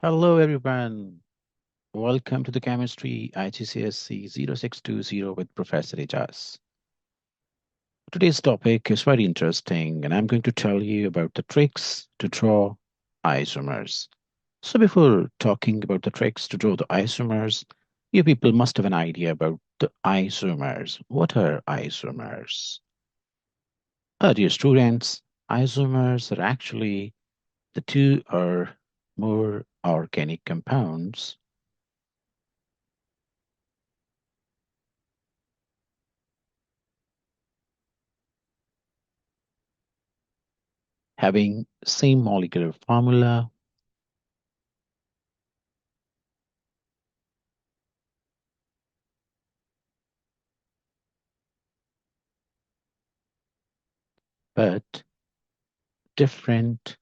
Hello, everyone. Welcome to the Chemistry IGCSE 0620 with Professor Ijaz. Today's topic is very interesting, and I'm going to tell you about the tricks to draw isomers. So, before talking about the tricks to draw the isomers, you people must have an idea about the isomers. What are isomers? Dear students, isomers are actually the two or more organic compounds having same molecular formula but different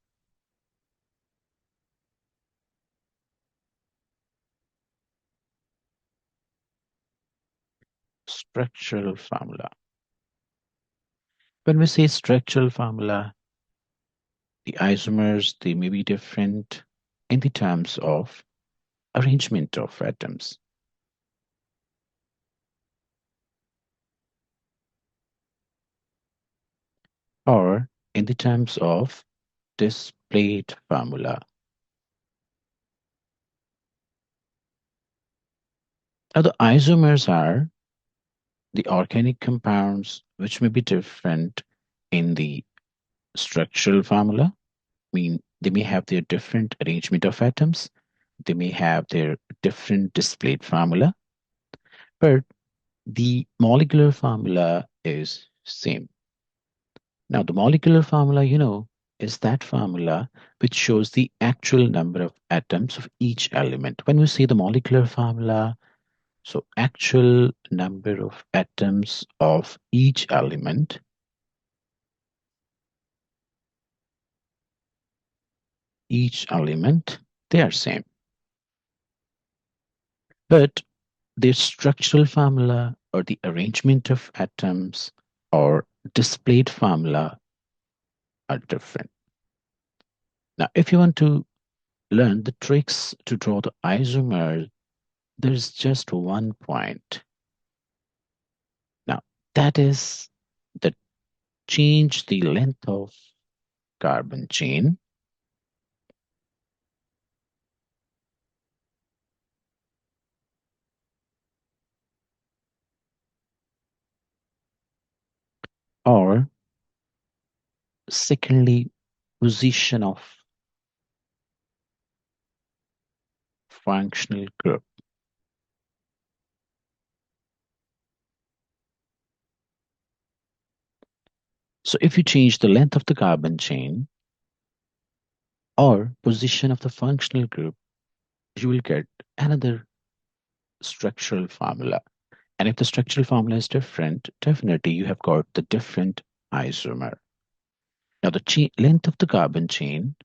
structural formula. When we say structural formula, the isomers they may be different in the terms of arrangement of atoms or in the terms of displayed formula. Now the isomers are the organic compounds which may be different in the structural formula, mean they may have their different arrangement of atoms, they may have their different displayed formula, but the molecular formula is same. Now, the molecular formula, is that formula which shows the actual number of atoms of each element. When we say the molecular formula, so actual number of atoms of each element, they are same. But their structural formula or the arrangement of atoms or displayed formula are different. Now, if you want to learn the tricks to draw the isomer, there's just one point. Now, that is the change the length of carbon chain or secondly, position of functional group. So if you change the length of the carbon chain or position of the functional group, you will get another structural formula. And if the structural formula is different, definitely you have got the different isomer. Now, the length of the carbon chain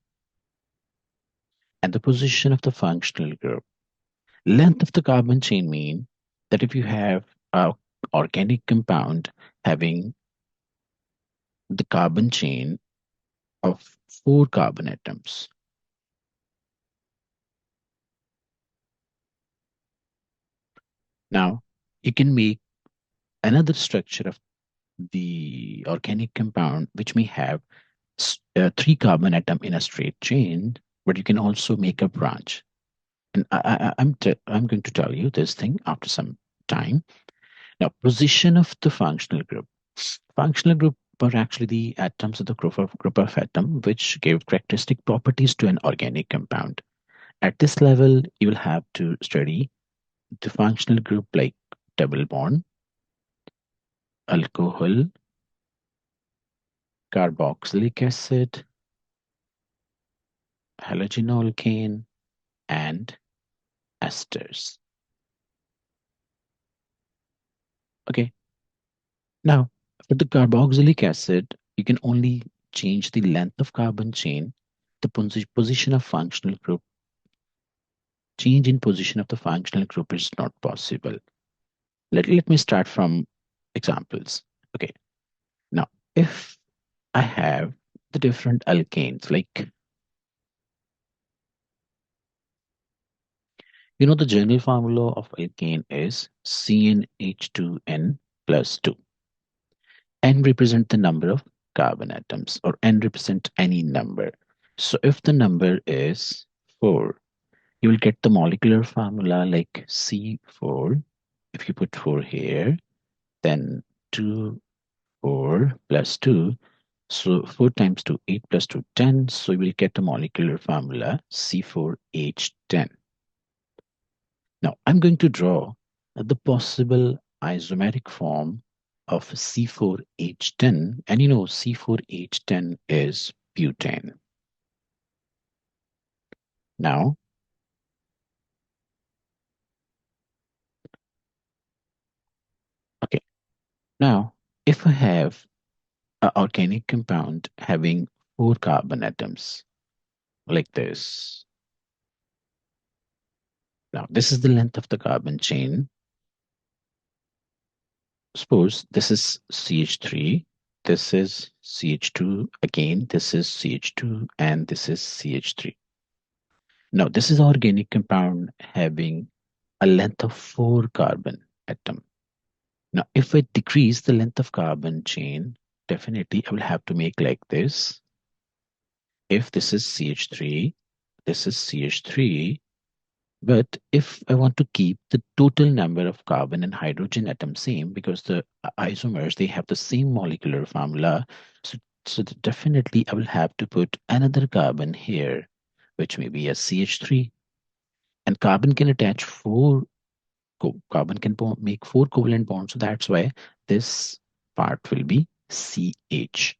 and the position of the functional group. Length of the carbon chain mean that if you have a organic compound having the carbon chain of 4 carbon atoms, now you can make another structure of the organic compound which may have 3 carbon atom in a straight chain, but you can also make a branch. And I'm going to tell you this thing after some time. Now, position of the functional group. Functional group are actually the atoms of the group of atom which give characteristic properties to an organic compound. At this level, you will have to study the functional group like double bond, alcohol, carboxylic acid, halogenolcane, and esters. Okay, now for the carboxylic acid, you can only change the length of carbon chain, the position of functional group. Change in position of the functional group is not possible. Let me start from examples. Okay, now if I have the different alkanes like You know, the general formula of alkane is CnH2n plus 2. N represent the number of carbon atoms, or N represent any number. So if the number is 4, you will get the molecular formula like C4. If you put 4 here, then 2, 4 plus 2. So 4 times 2, 8 plus 2, 10. So you will get the molecular formula C4H10. Now I'm going to draw the possible isomeric form of C4H10. And you know, C4H10 is butane. Now, okay, now if I have an organic compound having 4 carbon atoms like this, now this is the length of the carbon chain. Suppose this is CH3, this is CH2, again, this is CH2, and this is CH3. Now, this is organic compound having a length of 4 carbon atom. Now, if I decrease the length of carbon chain, definitely I will have to make like this. If this is CH3, this is CH3, but if I want to keep the total number of carbon and hydrogen atoms same, because the isomers, they have the same molecular formula, so definitely I will have to put another carbon here, which may be a CH3. And carbon can attach 4, carbon can make 4 covalent bonds, so that's why this part will be CH.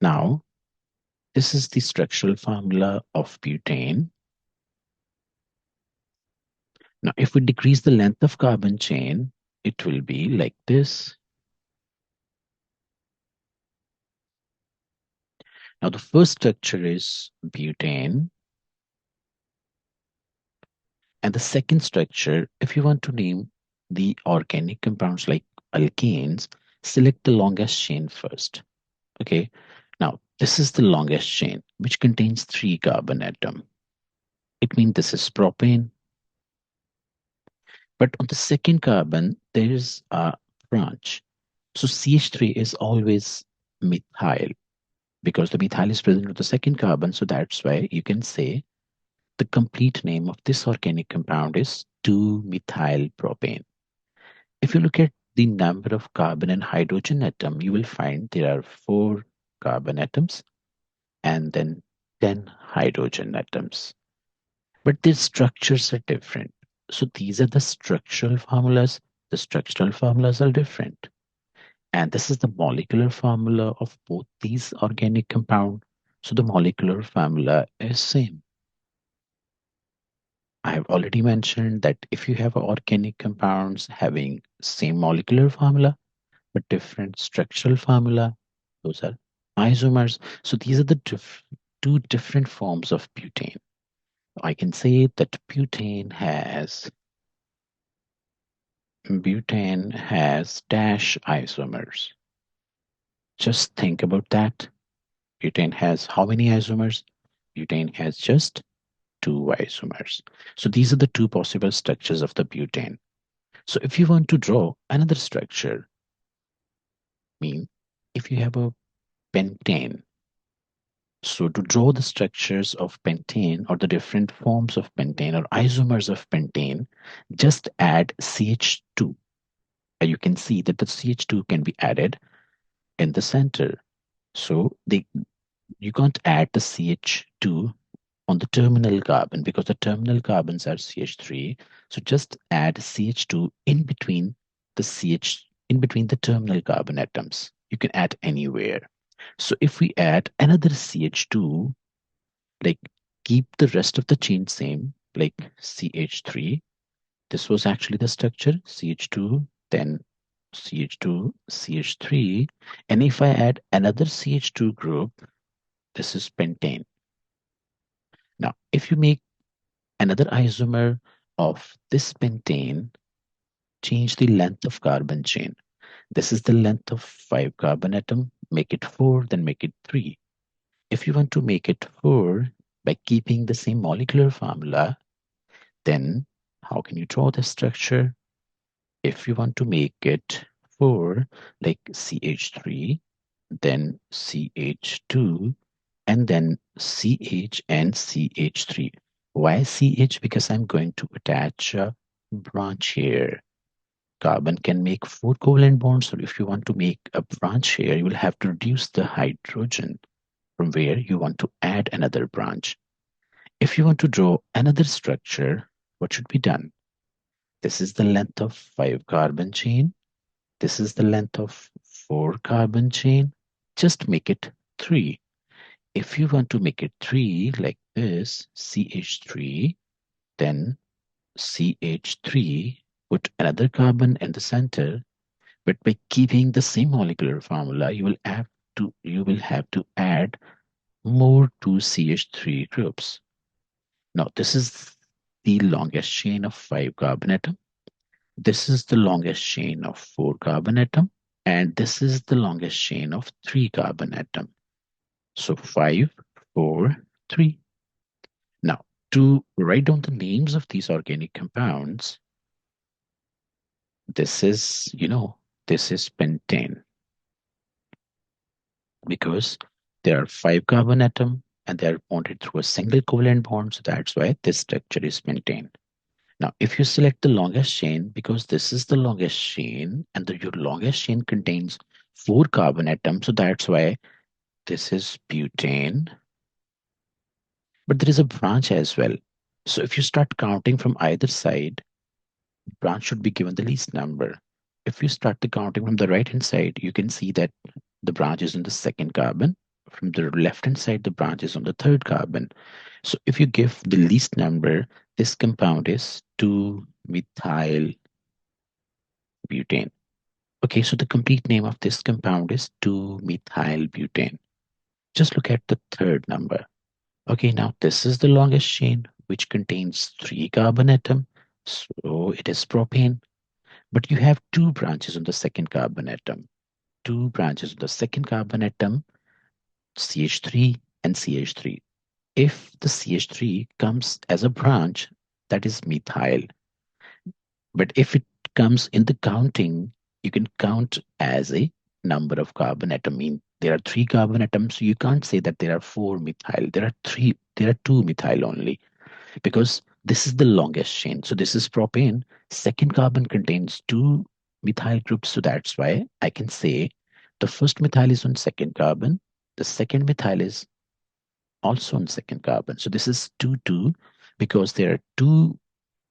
Now, this is the structural formula of butane. Now, if we decrease the length of carbon chain, it will be like this. Now, the first structure is butane. And the second structure, if you want to name the organic compounds like alkanes, select the longest chain first. Okay. Now, this is the longest chain, which contains 3 carbon atom. It means this is propane. But on the second carbon, there is a branch. So CH3 is always methyl because the methyl is present on the second carbon. So that's why you can say the complete name of this organic compound is 2-methyl-propane. If you look at the number of carbon and hydrogen atom, you will find there are 4 carbon atoms and then 10 hydrogen atoms. But their structures are different. So these are the structural formulas. The structural formulas are different. And this is the molecular formula of both these organic compounds. So the molecular formula is same. I have already mentioned that if you have organic compounds having same molecular formula but different structural formula, those are isomers. So these are the two different forms of butane. I can say that butane has dash isomers. Just think about that. Butane has how many isomers? Butane has just 2 isomers. So these are the 2 possible structures of the butane. So if you want to draw another structure, mean if you have a pentane, so to draw the structures of pentane or the different forms of pentane or isomers of pentane, just add CH2. And you can see that the CH2 can be added in the center. So you can't add the CH2 on the terminal carbon because the terminal carbons are CH3. So just add CH2 in between the terminal carbon atoms. You can add anywhere. So if we add another CH2, like keep the rest of the chain same, like CH3. This was actually the structure, CH2, then CH2, CH3. And if I add another CH2 group, this is pentane. Now, if you make another isomer of this pentane, change the length of carbon chain. This is the length of 5 carbon atom. Make it 4, then make it 3. If you want to make it 4 by keeping the same molecular formula, Then how can you draw the structure? If you want to make it 4, like CH3, then CH2, and then CH and CH3. Why CH? Because I'm going to attach a branch here. Carbon can make 4 covalent bonds. So if you want to make a branch here, you will have to reduce the hydrogen from where you want to add another branch. If you want to draw another structure, what should be done? This is the length of 5 carbon chain. This is the length of 4 carbon chain. Just make it 3. If you want to make it 3 like this, CH3, then CH3, put another carbon in the center, but by keeping the same molecular formula, you will have to add more two CH3 groups. Now, this is the longest chain of 5 carbon atom. This is the longest chain of 4 carbon atom. And this is the longest chain of 3 carbon atom. So 5, 4, 3. Now, to write down the names of these organic compounds, this is, this is pentane because there are 5 carbon atom and they are bonded through a single covalent bond. So that's why this structure is pentane. Now, if you select the longest chain, because this is the longest chain and your longest chain contains 4 carbon atoms, so that's why this is butane. But there is a branch as well. So if you start counting from either side, the branch should be given the least number. If you start the counting from the right hand side, you can see that the branch is on the second carbon. From the left hand side, the branch is on the third carbon. So if you give the least number, this compound is 2-methyl butane. Okay, so the complete name of this compound is 2-methyl butane. Just look at the third number. Okay, now this is the longest chain, which contains 3 carbon atom. So it is propane. But you have 2 branches on the second carbon atom. 2 branches on the second carbon atom, CH3 and CH3. If the CH3 comes as a branch, that is methyl. But if it comes in the counting, you can count as a number of carbon atom. Mean there are 3 carbon atoms, so you can't say that there are 4 methyl. There are 2 methyl only, because this is the longest chain. So this is propane. Second carbon contains 2 methyl groups, so that's why I can say the first methyl is on second carbon. The second methyl is also on second carbon. So this is 2,2 because there are 2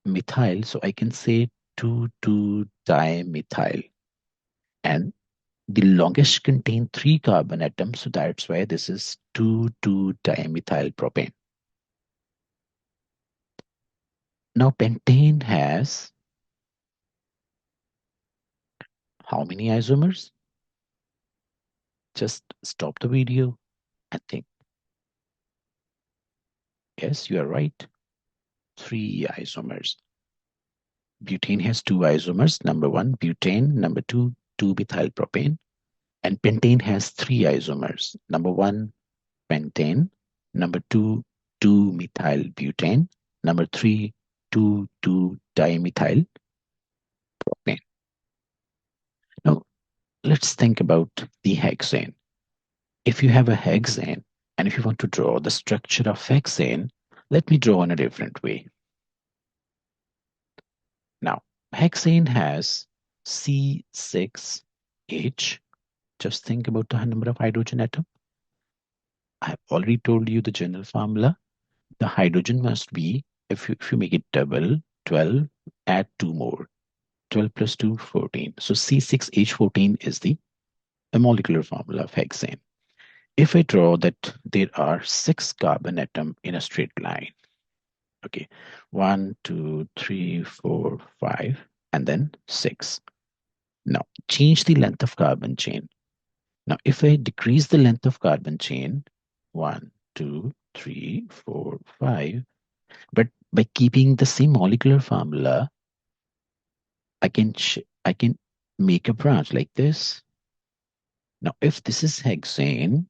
methyl. So I can say 2,2-dimethyl. And the longest contain 3 carbon atoms. So that's why this is 2,2-dimethyl propane. Now pentane has how many isomers? Just stop the video and think. Yes, you are right. 3 isomers. Butane has 2 isomers. Number 1, butane. Number 2, 2-methyl propane. And pentane has 3 isomers. Number 1, pentane. Number 2, 2-methyl butane. Number 3, 2,2-dimethyl propane. Now, let's think about the hexane. If you have a hexane, and if you want to draw the structure of hexane, let me draw in a different way. Now, hexane has C6H. Just think about the number of hydrogen atom. I've already told you the general formula. The hydrogen must be, if you make it double, 12, add 2 more. 12 plus 2, 14. So C6H14 is the molecular formula of hexane. If I draw that there are 6 carbon atom in a straight line, okay, 1, 2, 3, 4, 5, and then 6. Now change the length of carbon chain. Now if I decrease the length of carbon chain, 1, 2, 3, 4, 5, but by keeping the same molecular formula, I can make a branch like this. Now if this is hexane,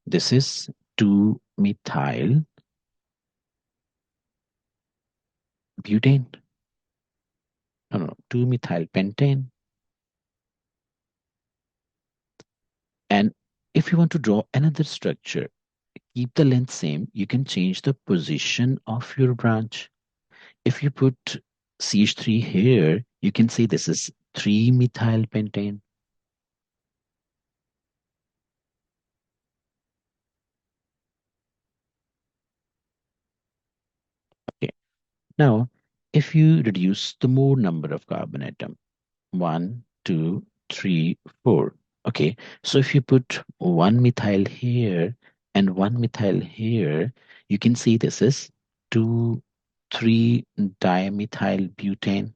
this is 2-methyl butane. No, no, 2-methyl pentane. And if you want to draw another structure, keep the length same. You can change the position of your branch. If you put CH3 here, you can say this is 3-methyl pentane. Okay. Now, if you reduce the more number of carbon atom, 1, 2, 3, 4. Okay, so if you put 1-methyl here and 1-methyl here, you can see this is 2,3-dimethyl butane.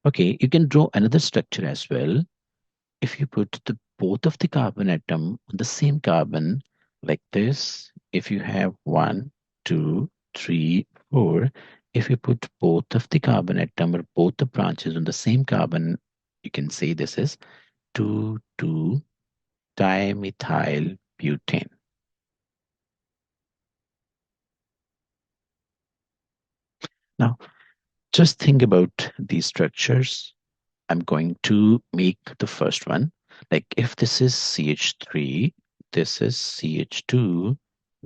Okay, you can draw another structure as well. If you put the both of the carbon atom on the same carbon like this, if you have 1, 2, 3, 4, if you put both of the carbon atom or both the branches on the same carbon, you can say this is 2,2-dimethyl butane. Now, just think about these structures. I'm going to make the first one. Like if this is CH3, this is CH2,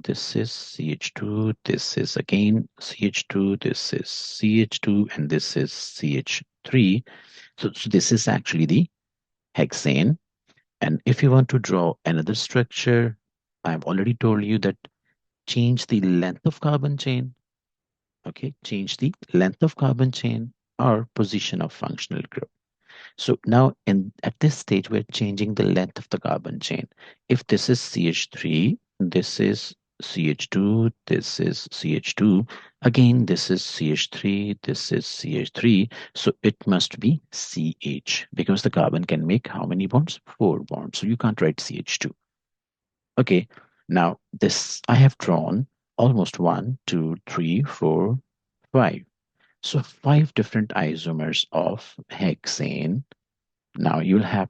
this is CH2, this is again CH2, this is CH2, and this is CH3. So this is actually the hexane. And if you want to draw another structure, I've already told you that change the length of carbon chain. Okay, change the length of carbon chain or position of functional group. So now in at this stage, we're changing the length of the carbon chain. If this is CH3, this is CH2, this is CH2. Again, this is CH3, this is CH3. So it must be CH because the carbon can make how many bonds? 4 bonds. So you can't write CH2. Okay, now this I have drawn almost 1, 2, 3, 4, 5. So 5 different isomers of hexane. Now you'll have